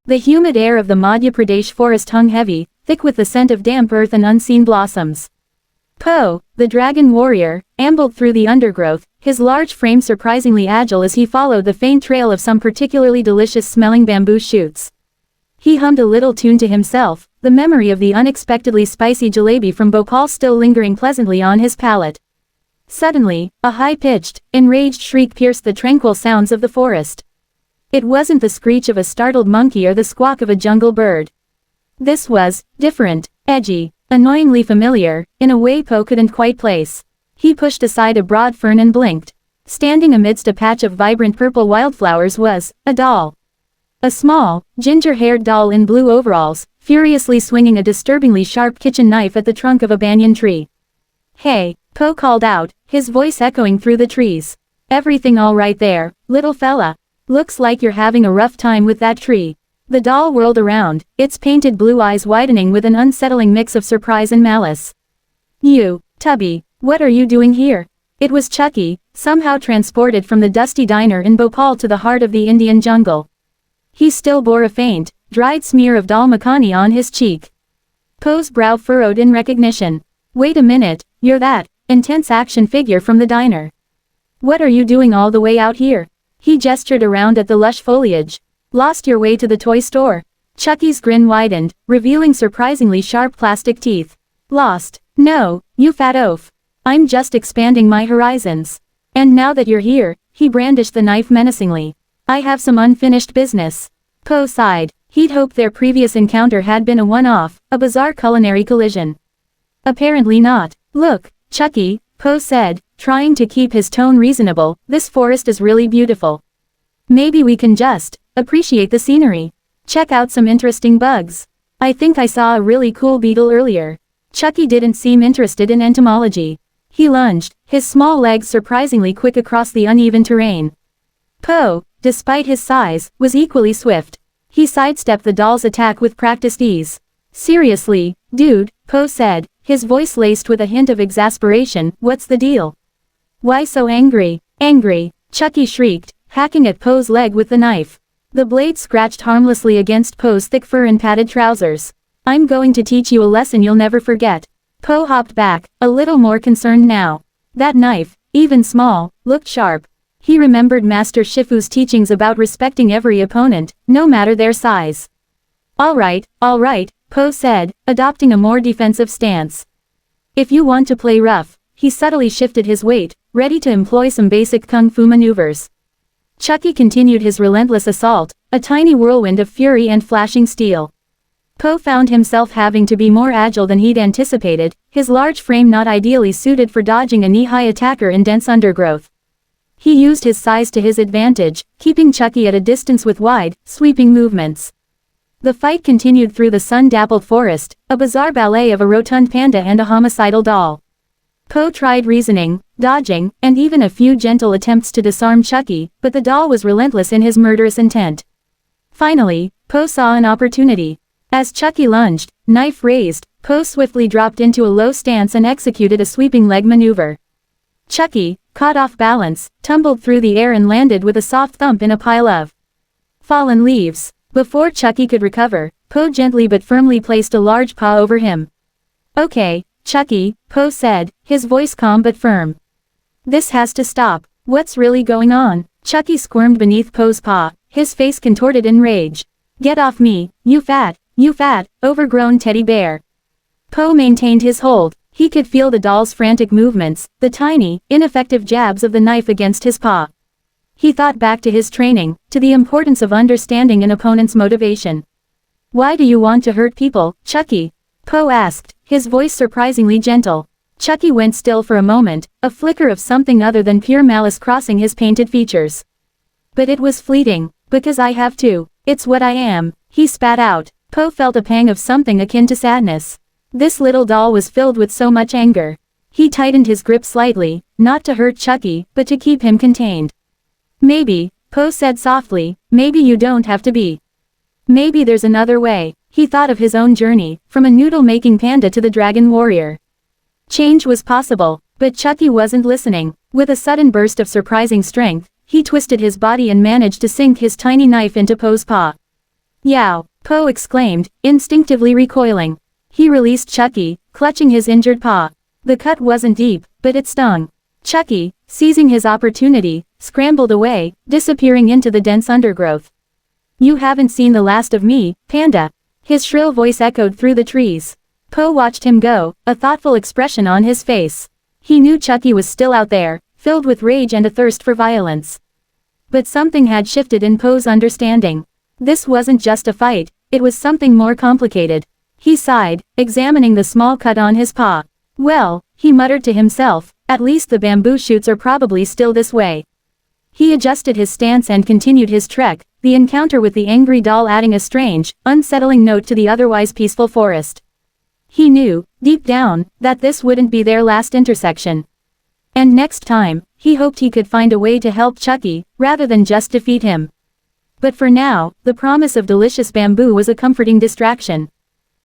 The humid air of the Madhya Pradesh forest hung heavy, thick with the scent of damp earth and unseen blossoms. Po, the dragon warrior, ambled through the undergrowth, his large frame surprisingly agile as he followed the faint trail of some particularly delicious-smelling bamboo shoots. He hummed a little tune to himself, the memory of the unexpectedly spicy jalebi from Bhopal still lingering pleasantly on his palate. Suddenly, a high-pitched, enraged shriek pierced the tranquil sounds of the forest. It wasn't the screech of a startled monkey or the squawk of a jungle bird. This was different, edgy, annoyingly familiar, in a way Po couldn't quite place. He pushed aside a broad fern and blinked. Standing amidst a patch of vibrant purple wildflowers was a doll. A small, ginger-haired doll in blue overalls, furiously swinging a disturbingly sharp kitchen knife at the trunk of a banyan tree. "Hey," Po called out, his voice echoing through the trees. "Everything all right there, little fella? Looks like you're having a rough time with that tree." The doll whirled around, its painted blue eyes widening with an unsettling mix of surprise and malice. "You, Tubby, what are you doing here?" It was Chucky, somehow transported from the dusty diner in Bhopal to the heart of the Indian jungle. He still bore a faint, dried smear of dal makhani on his cheek. Po's brow furrowed in recognition. "Wait a minute, you're that intense action figure from the diner. What are you doing all the way out here?" He gestured around at the lush foliage. "Lost your way to the toy store?" Chucky's grin widened, revealing surprisingly sharp plastic teeth. "Lost? No, you fat oaf. I'm just expanding my horizons. And now that you're here," he brandished the knife menacingly, "I have some unfinished business." Po sighed. He'd hoped their previous encounter had been a one-off, a bizarre culinary collision. Apparently not. "Look, Chucky," Po said, trying to keep his tone reasonable, "this forest is really beautiful. Maybe we can just appreciate the scenery. Check out some interesting bugs. I think I saw a really cool beetle earlier." Chucky didn't seem interested in entomology. He lunged, his small legs surprisingly quick across the uneven terrain. Po, despite his size, was equally swift. He sidestepped the doll's attack with practiced ease. "Seriously, dude," Po said, his voice laced with a hint of exasperation, "what's the deal? Why so angry?" "Angry," Chucky shrieked, hacking at Po's leg with the knife. The blade scratched harmlessly against Po's thick fur and padded trousers. "I'm going to teach you a lesson you'll never forget." Po hopped back, a little more concerned now. That knife, even small, looked sharp. He remembered Master Shifu's teachings about respecting every opponent, no matter their size. All right, Po said, adopting a more defensive stance. "If you want to play rough," he subtly shifted his weight, ready to employ some basic kung fu maneuvers. Chucky continued his relentless assault, a tiny whirlwind of fury and flashing steel. Po found himself having to be more agile than he'd anticipated, his large frame not ideally suited for dodging a knee-high attacker in dense undergrowth. He used his size to his advantage, keeping Chucky at a distance with wide, sweeping movements. The fight continued through the sun-dappled forest, a bizarre ballet of a rotund panda and a homicidal doll. Po tried reasoning, dodging, and even a few gentle attempts to disarm Chucky, but the doll was relentless in his murderous intent. Finally, Po saw an opportunity. As Chucky lunged, knife raised, Po swiftly dropped into a low stance and executed a sweeping leg maneuver. Chucky, caught off balance, tumbled through the air and landed with a soft thump in a pile of fallen leaves. Before Chucky could recover, Po gently but firmly placed a large paw over him. "Okay, Chucky," Po said, his voice calm but firm. "This has to stop. What's really going on?" Chucky squirmed beneath Po's paw, his face contorted in rage. "Get off me, you fat, overgrown teddy bear." Po maintained his hold. He could feel the doll's frantic movements, the tiny, ineffective jabs of the knife against his paw. He thought back to his training, to the importance of understanding an opponent's motivation. "Why do you want to hurt people, Chucky?" Po asked, his voice surprisingly gentle. Chucky went still for a moment, a flicker of something other than pure malice crossing his painted features. "But it was fleeting, because I have to. It's what I am," he spat out. Po felt a pang of something akin to sadness. This little doll was filled with so much anger. He tightened his grip slightly, not to hurt Chucky, but to keep him contained. "Maybe," Po said softly, "maybe you don't have to be. Maybe there's another way." He thought of his own journey, from a noodle-making panda to the dragon warrior. Change was possible, but Chucky wasn't listening. With a sudden burst of surprising strength, he twisted his body and managed to sink his tiny knife into Po's paw. Yow! Po exclaimed, instinctively recoiling. He released Chucky, clutching his injured paw. The cut wasn't deep, but it stung. Chucky, seizing his opportunity, scrambled away, disappearing into the dense undergrowth. You haven't seen the last of me, Panda. His shrill voice echoed through the trees. Po watched him go, a thoughtful expression on his face. He knew Chucky was still out there, filled with rage and a thirst for violence. But something had shifted in Po's understanding. This wasn't just a fight, it was something more complicated. He sighed, examining the small cut on his paw. Well, he muttered to himself, at least the bamboo shoots are probably still this way. He adjusted his stance and continued his trek, the encounter with the angry doll adding a strange, unsettling note to the otherwise peaceful forest. He knew, deep down, that this wouldn't be their last intersection. And next time, he hoped he could find a way to help Chucky, rather than just defeat him. But for now, the promise of delicious bamboo was a comforting distraction.